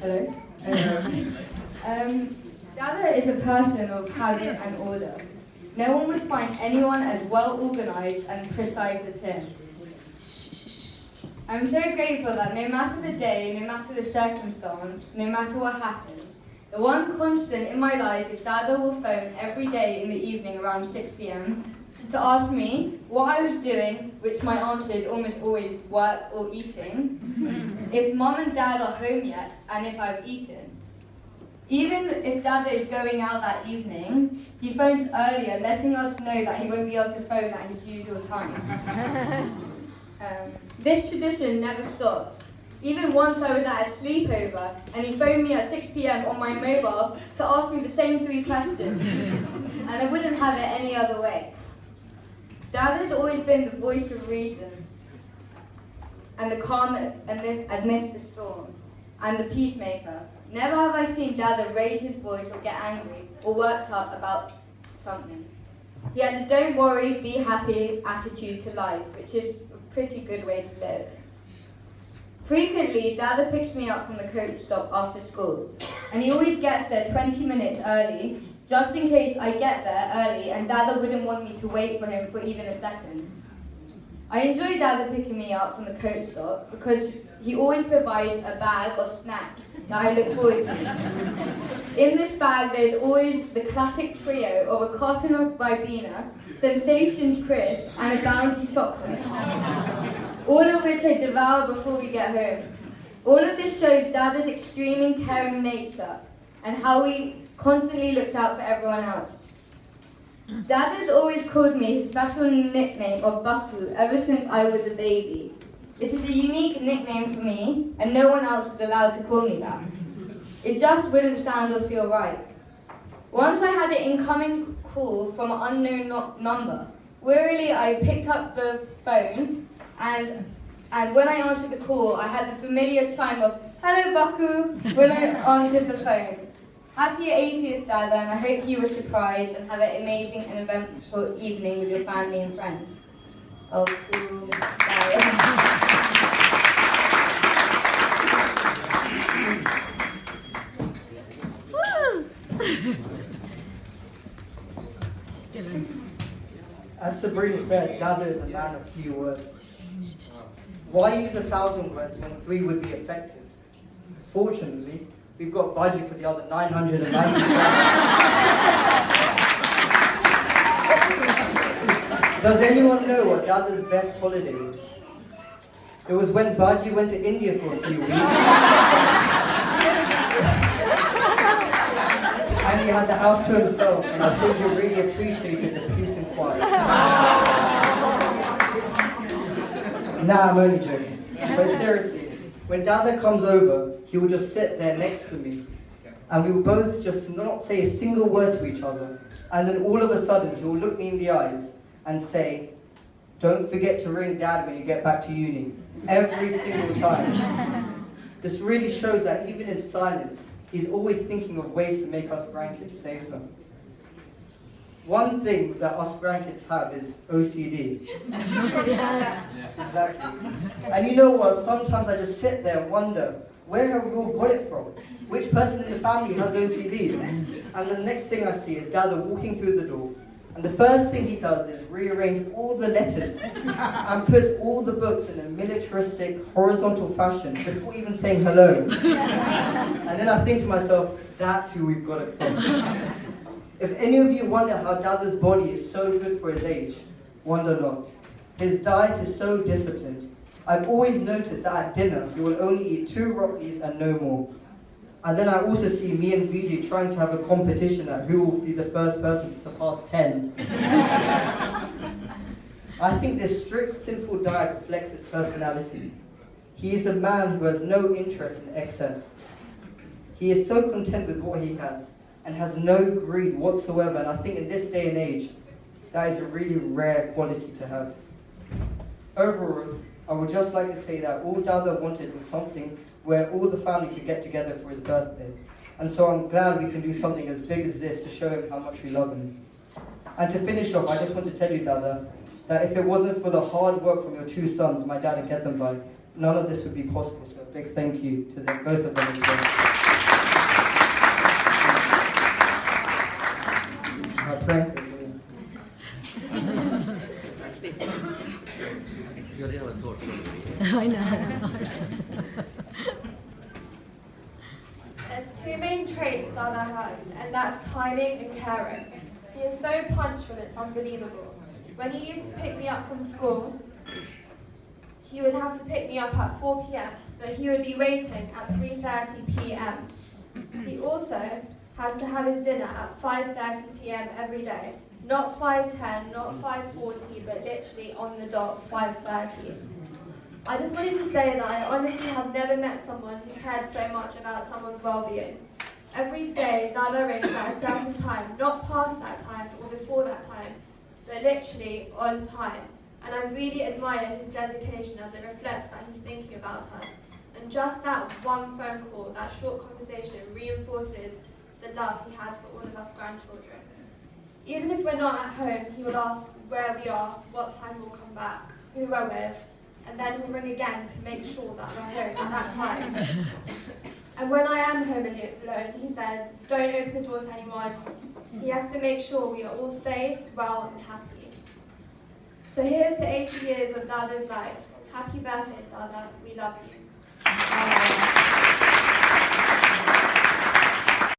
Hello. Dada is a person of habit and order. No one would find anyone as well organized and precise as him. I'm so grateful that no matter the day, no matter the circumstance, no matter what happens, the one constant in my life is Dada will phone every day in the evening around 6 p.m. to ask me what I was doing, which my answer is almost always work or eating, if mom and dad are home yet, and if I've eaten. Even if Dada is going out that evening, he phones earlier, letting us know that he won't be able to phone at his usual time. This tradition never stops. Even once I was at a sleepover and he phoned me at 6 p.m. on my mobile to ask me the same 3 questions. And I wouldn't have it any other way. Dada's always been the voice of reason and the calm amidst the storm and the peacemaker. Never have I seen Dada raise his voice or get angry or worked up about something. He has a don't worry, be happy attitude to life, which is a pretty good way to live. Frequently, Dada picks me up from the coach stop after school, and he always gets there 20 minutes early, just in case I get there early and Dada wouldn't want me to wait for him for even a second. I enjoy Dada picking me up from the coach stop because he always provides a bag of snacks that I look forward to. In this bag, there's always the classic trio of a carton of Ribena, Sensations Crisp, and a Bounty chocolate, all of which I devour before we get home. All of this shows Dada's extreme and caring nature and how he constantly looks out for everyone else. Dada's always called me his special nickname of Baku ever since I was a baby. It is a unique nickname for me, and no one else is allowed to call me that. It just wouldn't sound or feel right. Once I had an incoming call from an unknown number. Wearily, I picked up the phone, and when I answered the call, I had the familiar chime of, "Hello, Baku," when I answered the phone. Happy 80th, Dada, and I hope you were surprised and have an amazing and eventful evening with your family and friends. Oh, cool. As Sabrina said, Dada is a man of few words. Why use 1,000 words when 3 would be effective? Fortunately, we've got budget for the other 990. Does anyone know what Dada's best holiday was? It was when Baji went to India for a few weeks. And he had the house to himself, and I think he really appreciated the peace and quiet. Nah, I'm only joking. But seriously, when Dada comes over, he will just sit there next to me, and we will both just not say a single word to each other, and then all of a sudden he will look me in the eyes and say, "Don't forget to ring Dad when you get back to uni," every single time. This really shows that even in silence, he's always thinking of ways to make us grandkids safer. One thing that us grandkids have is OCD. Yes. Exactly. And you know what? Sometimes I just sit there and wonder, where have we all got it from? Which person in the family has OCD? And the next thing I see is Dada walking through the door. And the first thing he does is rearrange all the letters and puts all the books in a militaristic, horizontal fashion before even saying hello. And then I think to myself, that's who we've got it from. If any of you wonder how Dada's body is so good for his age, wonder not. His diet is so disciplined. I've always noticed that at dinner, he will only eat 2 Rockies and no more. And then I also see me and Vijay trying to have a competition at who will be the first person to surpass 10. I think this strict, simple diet reflects his personality. He is a man who has no interest in excess. He is so content with what he has and has no greed whatsoever, and I think in this day and age, that is a really rare quality to have. Overall, I would just like to say that all Dada wanted was something where all the family could get together for his birthday. And so I'm glad we can do something as big as this to show him how much we love him. And to finish off, I just want to tell you, Dada, that if it wasn't for the hard work from your 2 sons, my dad would get them by, none of this would be possible. So a big thank you to them, both of them as well. Frank. I know. There's two main traits Dada has, and that's timing and caring. He is so punctual, it's unbelievable. When he used to pick me up from school, he would have to pick me up at 4 p.m, but he would be waiting at 3:30 p.m. He also has to have his dinner at 5:30 p.m. every day. Not 5:10, not 5:40, but literally on the dot, 5:30. I just wanted to say that I honestly have never met someone who cared so much about someone's well-being. Every day, Dada rings at a certain time, not past that time or before that time, but literally on time. And I really admire his dedication as it reflects that he's thinking about us. And just that one phone call, that short conversation, reinforces the love he has for all of us grandchildren. Even if we're not at home, he will ask where we are, what time we'll come back, who we're with, and then he'll ring again to make sure that we're home at that time. And when I am home alone, he says, don't open the door to anyone. He has to make sure we are all safe, well, and happy. So here's to 80 years of Dada's life. Happy birthday, Dada. We love you.